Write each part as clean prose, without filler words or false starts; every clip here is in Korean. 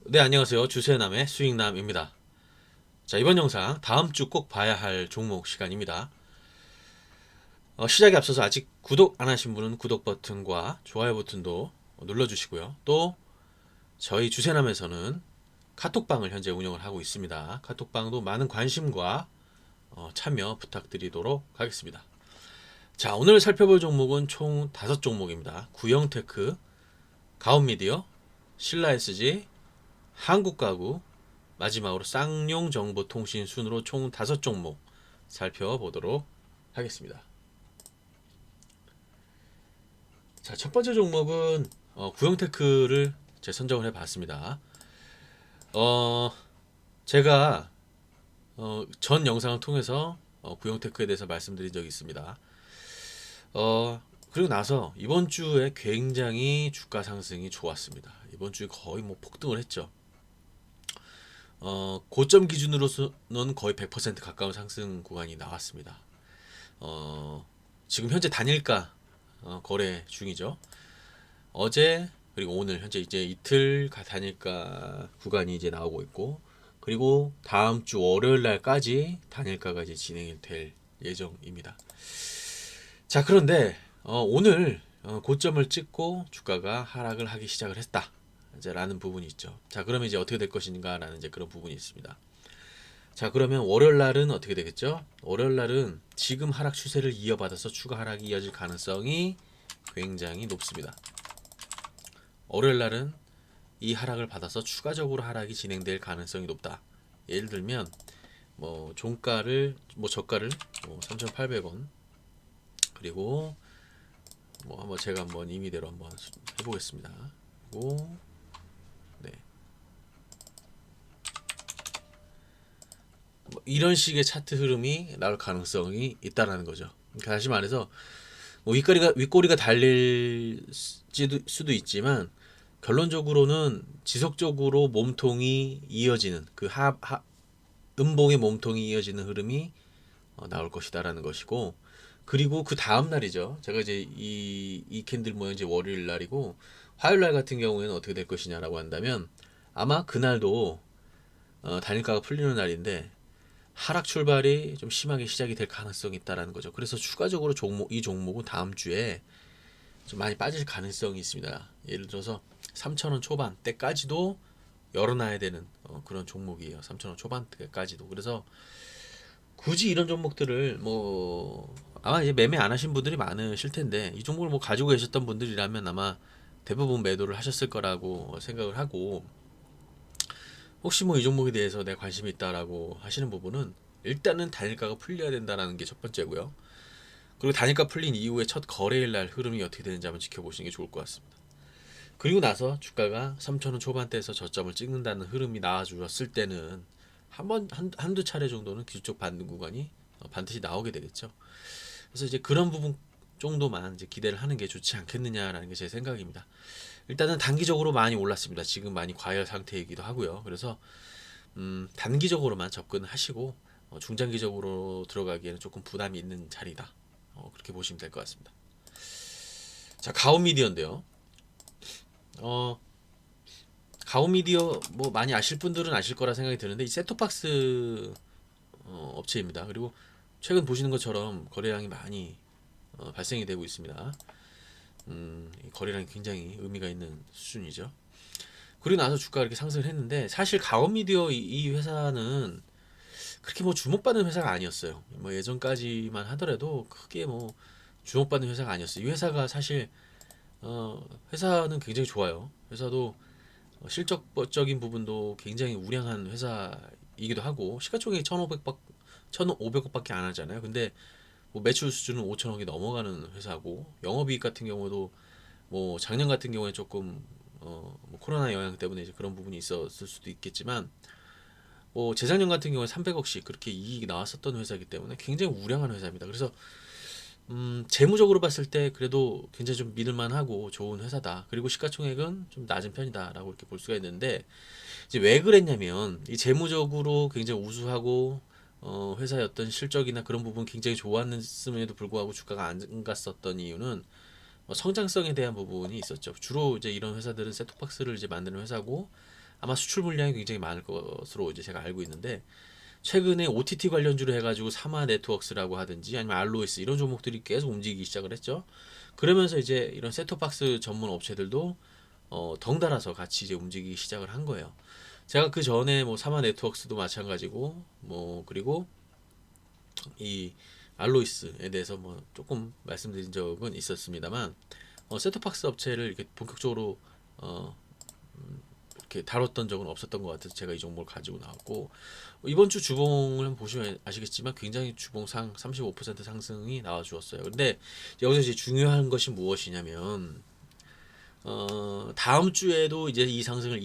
네, 안녕하세요. 주세남의 수익남입니다. 자, 이번 영상 다음 주 꼭 봐야 할 종목 시간입니다. 시작에 앞서서 아직 구독 안 하신 분은 구독 버튼과 좋아요 버튼도 눌러주시고요. 또 저희 주세남에서는 카톡방을 현재 운영을 하고 있습니다. 카톡방도 많은 관심과 참여 부탁드리도록 하겠습니다. 자, 오늘 살펴볼 종목은 총 5종목입니다. 구형테크, 가온미디어, 신라SG, 한국가구, 마지막으로 쌍용정보통신 순으로 총 5종목 살펴보도록 하겠습니다. 자, 첫 번째 종목은 구형테크를 제 선정을 해봤습니다. 어, 제가 전 영상을 통해서 구형테크에 대해서 말씀드린 적이 있습니다. 그리고 나서 이번 주에 굉장히 주가 상승이 좋았습니다. 이번 주에 거의 뭐 폭등을 했죠. 고점 기준으로서는 거의 100% 가까운 상승 구간이 나왔습니다. 지금 현재 단일가 거래 중이죠. 어제 그리고 오늘 현재 이제 이틀 단일가 구간이 이제 나오고 있고, 그리고 다음 주 월요일 날까지 단일가가 이제 진행이 될 예정입니다. 자, 그런데 오늘 고점을 찍고 주가가 하락을 하기 시작을 했다. 이제 라는 부분이 있죠. 자, 그러면 이제 어떻게 될 것인가라는 이제 그런 부분이 있습니다. 자, 그러면 월요일 날은 어떻게 되겠죠? 월요일 날은 지금 하락 추세를 이어받아서 추가 하락이 이어질 가능성이 굉장히 높습니다. 월요일 날은 이 하락을 받아서 추가적으로 하락이 진행될 가능성이 높다. 예를 들면 뭐 종가를 뭐 저가를 뭐 3,800원, 그리고 뭐 한번 제가 한번 임의대로 한번 해보겠습니다. 그리고 네, 뭐 이런 식의 차트 흐름이 나올 가능성이 있다라는 거죠. 그러니까 다시 말해서 뭐 윗꼬리가 달릴 수도 있지만, 결론적으로는 지속적으로 몸통이 이어지는 음봉의 몸통이 이어지는 흐름이 나올 것이다라는 것이고, 그리고 그 다음 날이죠. 제가 이제 이 캔들 모양 이제 월요일 날이고, 화요일 날 같은 경우에는 어떻게 될 것이냐라고 한다면, 아마 그날도 단일가가 풀리는 날인데 하락 출발이 좀 심하게 시작이 될 가능성이 있다라는 거죠. 그래서 추가적으로 이 종목은 다음 주에 좀 많이 빠질 가능성이 있습니다. 예를 들어서 3,000원 초반대까지도 열어놔야 되는 그런 종목이에요. 3,000원 초반대까지도. 그래서 굳이 이런 종목들을 뭐 아마 이제 매매 안 하신 분들이 많으실 텐데, 이 종목을 뭐 가지고 계셨던 분들이라면 아마 대부분 매도를 하셨을 거라고 생각을 하고, 혹시 뭐 이 종목에 대해서 내 관심이 있다라고 하시는 부분은 일단은 단일가가 풀려야 된다라는 게 첫 번째고요. 그리고 단일가 풀린 이후에 첫 거래일 날 흐름이 어떻게 되는지 한번 지켜보시는 게 좋을 것 같습니다. 그리고 나서 주가가 3,000원 초반대에서 저점을 찍는다는 흐름이 나와주었을 때는 한두 차례 정도는 기술적 반등 구간이 반드시 나오게 되겠죠. 그래서 이제 그런 부분 정도만 이제 기대를 하는 게 좋지 않겠느냐라는 게 제 생각입니다. 일단은 단기적으로 많이 올랐습니다. 지금 많이 과열 상태이기도 하고요. 그래서 단기적으로만 접근하시고 중장기적으로 들어가기에는 조금 부담이 있는 자리다. 그렇게 보시면 될 것 같습니다. 자, 가오미디어인데요. 어, 가오미디어 뭐 많이 아실 분들은 아실 거라 생각이 드는데, 이 셋톱박스 업체입니다. 그리고 최근 보시는 것처럼 거래량이 많이 발생이 되고 있습니다. 이 거래량이 굉장히 의미가 있는 수준이죠. 그리고 나서 주가가 이렇게 상승을 했는데, 사실 가온미디어 이 회사는 그렇게 뭐 주목받는 회사가 아니었어요. 뭐 예전까지만 하더라도 크게 뭐 주목받는 회사가 아니었어요. 이 회사가 사실 회사는 굉장히 좋아요. 회사도 실적적인 부분도 굉장히 우량한 회사이기도 하고, 시가총액이 1,500억밖에 안 하잖아요. 근데 뭐 매출 수준은 5천억이 넘어가는 회사고, 영업이익 같은 경우도 뭐 작년 같은 경우에 조금 뭐 코로나 영향 때문에 이제 그런 부분이 있었을 수도 있겠지만, 뭐 재작년 같은 경우에 300억씩 그렇게 이익이 나왔었던 회사이기 때문에 굉장히 우량한 회사입니다. 그래서 재무적으로 봤을 때 그래도 굉장히 좀 믿을만하고 좋은 회사다. 그리고 시가총액은 좀 낮은 편이다라고 이렇게 볼 수가 있는데, 이제 왜 그랬냐면, 이 재무적으로 굉장히 우수하고 회사의 어떤 실적이나 그런 부분 굉장히 좋았음에도 불구하고 주가가 안 갔었던 이유는 성장성에 대한 부분이 있었죠. 주로 이제 이런 회사들은 셋톱박스를 이제 만드는 회사고, 아마 수출 물량이 굉장히 많을 것으로 이제 제가 알고 있는데, 최근에 OTT 관련주로 해가지고 사마 네트워크스라고 하든지 아니면 알로이스 이런 종목들이 계속 움직이기 시작을 했죠. 그러면서 이제 이런 셋톱박스 전문 업체들도 덩달아서 같이 이제 움직이기 시작을 한 거예요. 제가 그 전에 뭐 사마 네트워크스도 마찬가지고 뭐 그리고 이 알로이스에 대해서 뭐 조금 말씀드린 적은 있었습니다만, 셋톱박스 업체를 이렇게 본격적으로 어, 이렇게 다뤘던 적은 없었던 것 같아서 제가 이 종목을 가지고 나왔고, 이번 주 주봉을 한번 보시면 아시겠지만 굉장히 주봉상 35% 상승이 나와 주었어요. 근데 여기서 이제 중요한 것이 무엇이냐면 다음 주에도 이제 이 상승을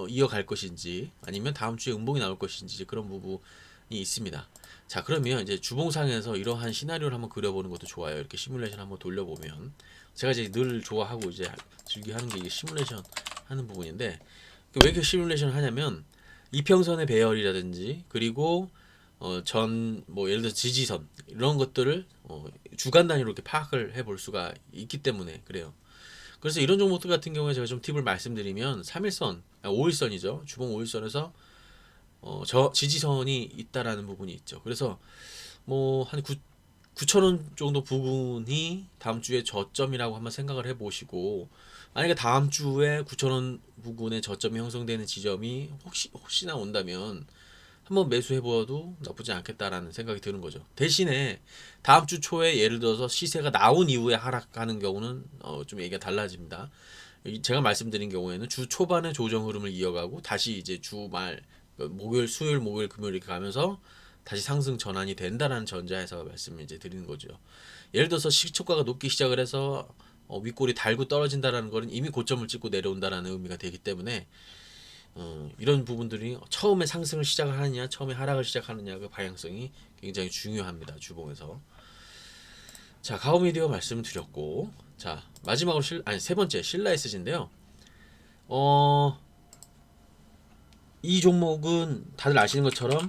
이어갈 것인지 아니면 다음 주에 음봉이 나올 것인지 그런 부분이 있습니다. 자, 그러면 이제 주봉상에서 이러한 시나리오를 한번 그려보는 것도 좋아요. 이렇게 시뮬레이션 한번 돌려보면, 제가 이제 늘 좋아하고 이제 즐겨하는 게 이게 시뮬레이션 하는 부분인데, 왜 이렇게 시뮬레이션을 하냐면 이평선의 배열이라든지 그리고 전 뭐 예를 들어 지지선 이런 것들을 주간 단위로 이렇게 파악을 해볼 수가 있기 때문에 그래요. 그래서 이런 종목들 같은 경우에 제가 좀 팁을 말씀드리면 3일선, 5일선이죠. 주봉 5일선에서 저 지지선이 있다라는 부분이 있죠. 그래서 뭐 한 9,000원 정도 부근이 다음 주에 저점이라고 한번 생각을 해보시고, 만약에 다음 주에 9,000원 부근에 저점이 형성되는 지점이 혹시나 온다면 한번 매수해보아도 나쁘지 않겠다라는 생각이 드는 거죠. 대신에 다음 주 초에 예를 들어서 시세가 나온 이후에 하락하는 경우는 좀 얘기가 달라집니다. 제가 말씀드린 경우에는 주 초반에 조정 흐름을 이어가고 다시 이제 주말 목요일, 수요일, 목요일, 금요일 이렇게 가면서 다시 상승 전환이 된다라는 전제에서 말씀을 이제 드리는 거죠. 예를 들어서 시초가가 높기 시작을 해서 윗골이 달고 떨어진다라는 거는 이미 고점을 찍고 내려온다라는 의미가 되기 때문에 이런 부분들이 처음에 상승을 시작을 하느냐 처음에 하락을 시작하느냐 그 방향성이 굉장히 중요합니다. 주봉에서. 자, 가오미디어 말씀드렸고, 자 마지막으로 세 번째 신라 SG인데요. 이 종목은 다들 아시는 것처럼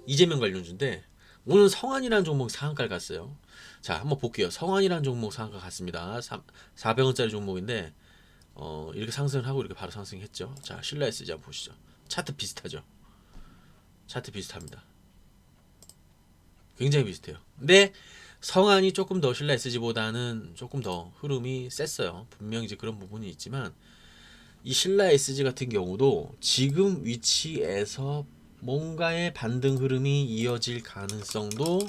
이재명 관련주인데 오늘 성안이라는 종목 상한가를 갔어요. 자, 한번 볼게요. 성안이라는 종목 상한가 갔습니다. 400원짜리 종목인데 이렇게 상승을 하고 이렇게 바로 상승했죠. 자, 신라 SG 한번 보시죠. 차트 비슷하죠. 차트 비슷합니다. 굉장히 비슷해요. 근데 성안이 조금 더 신라 SG보다는 조금 더 흐름이 셌어요. 분명히 이제 그런 부분이 있지만 이 신라 SG 같은 경우도 지금 위치에서 뭔가의 반등 흐름이 이어질 가능성도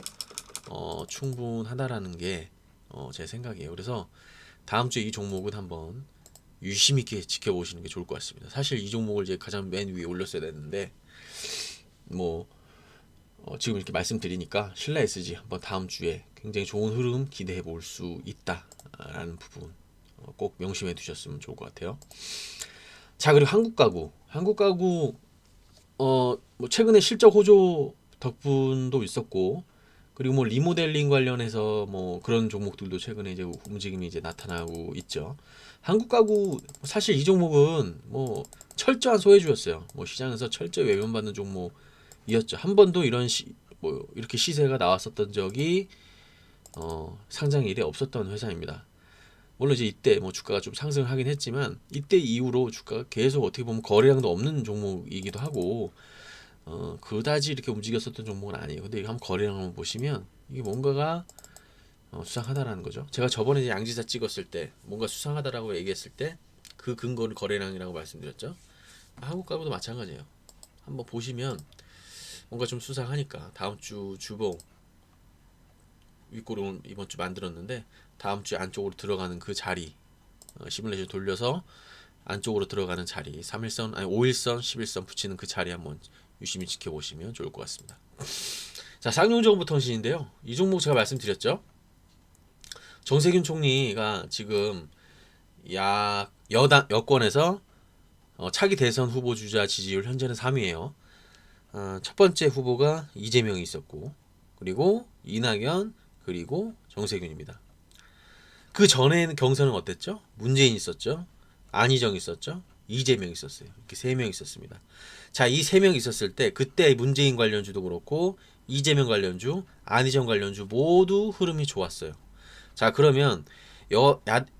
충분하다라는 게 제 생각이에요. 그래서 다음 주에 이 종목은 한번 유심 있게 지켜보시는 게 좋을 것 같습니다. 사실 이 종목을 이제 가장 맨 위에 올렸어야 됐는데 뭐 지금 이렇게 말씀드리니까 신라 SG 한번 다음 주에 굉장히 좋은 흐름 기대해 볼 수 있다라는 부분 꼭 명심해 두셨으면 좋을 것 같아요. 자, 그리고 한국가구 뭐 최근에 실적 호조 덕분도 있었고, 그리고 뭐 리모델링 관련해서 뭐 그런 종목들도 최근에 이제 움직임이 이제 나타나고 있죠. 한국가구 사실 이 종목은 뭐 철저한 소외주였어요. 뭐 시장에서 철저히 외면받는 종목이었죠. 한 번도 뭐 이렇게 시세가 나왔었던 적이 상장 이래 없었던 회사입니다. 물론 이제 이때 뭐 주가가 좀 상승을 하긴 했지만 이때 이후로 주가가 계속 어떻게 보면 거래량도 없는 종목이기도 하고 그다지 이렇게 움직였었던 종목은 아니에요. 근데 이거 한번 거래량 한번 보시면 이게 뭔가가 수상하다라는 거죠. 제가 저번에 이제 양지사 찍었을 때 뭔가 수상하다라고 얘기했을 때 그 근거를 거래량이라고 말씀드렸죠. 한국가구도 마찬가지예요. 한번 보시면 뭔가 좀 수상하니까 다음 주 주봉 윗골은 이번 주 만들었는데 다음 주 안쪽으로 들어가는 그 자리 시뮬레이션 돌려서 안쪽으로 들어가는 자리 3일선 아니 5일선 11선 붙이는 그 자리 한번 유심히 지켜보시면 좋을 것 같습니다. 자, 쌍용정보통신인데요. 이 종목 제가 말씀드렸죠. 정세균 총리가 지금 여권에서 차기 대선 후보 주자 지지율 현재는 3위예요. 첫 번째 후보가 이재명이 있었고, 그리고 이낙연, 그리고 정세균입니다. 그 전에 경선은 어땠죠? 문재인 있었죠, 안희정 있었죠, 이재명 있었어요. 이렇게 3명 있었습니다. 자, 이 3명 있었을 때 그때 문재인 관련주도 그렇고 이재명 관련주, 안희정 관련주 모두 흐름이 좋았어요. 자, 그러면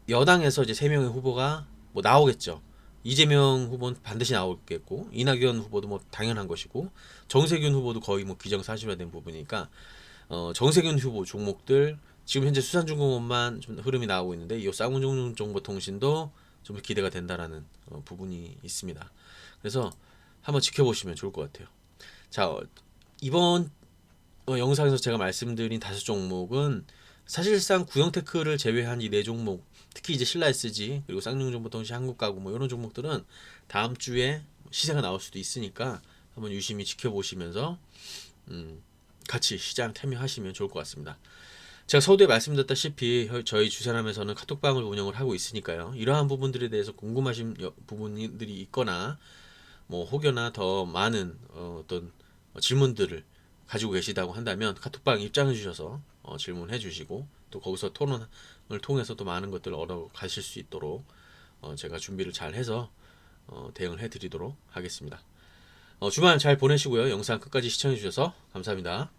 여당에서 이제 3명의 후보가 뭐 나오겠죠. 이재명 후보는 반드시 나오겠고 이낙연 후보도 뭐 당연한 것이고 정세균 후보도 거의 뭐 기정사실화된 부분이니까 정세균 후보 종목들 지금 현재 수산중공업만 좀 흐름이 나오고 있는데 이 쌍용정보통신도 좀 기대가 된다라는 부분이 있습니다. 그래서 한번 지켜보시면 좋을 것 같아요. 자, 이번 영상에서 제가 말씀드린 5종목은 사실상 구형테크를 제외한 이 4종목, 특히 이제 신라 SG 그리고 쌍용정보통신, 한국가구 뭐 이런 종목들은 다음 주에 시세가 나올 수도 있으니까 한번 유심히 지켜보시면서 같이 시장 참여하시면 좋을 것 같습니다. 제가 서두에 말씀드렸다시피 저희 주산함에서는 카톡방을 운영을 하고 있으니까요. 이러한 부분들에 대해서 궁금하신 부분들이 있거나 뭐 혹여나 더 많은 어떤 질문들을 가지고 계시다고 한다면 카톡방 입장해 주셔서 질문해 주시고 또 거기서 토론을 통해서 또 많은 것들을 얻어 가실 수 있도록 제가 준비를 잘 해서 대응을 해 드리도록 하겠습니다. 주말 잘 보내시고요. 영상 끝까지 시청해 주셔서 감사합니다.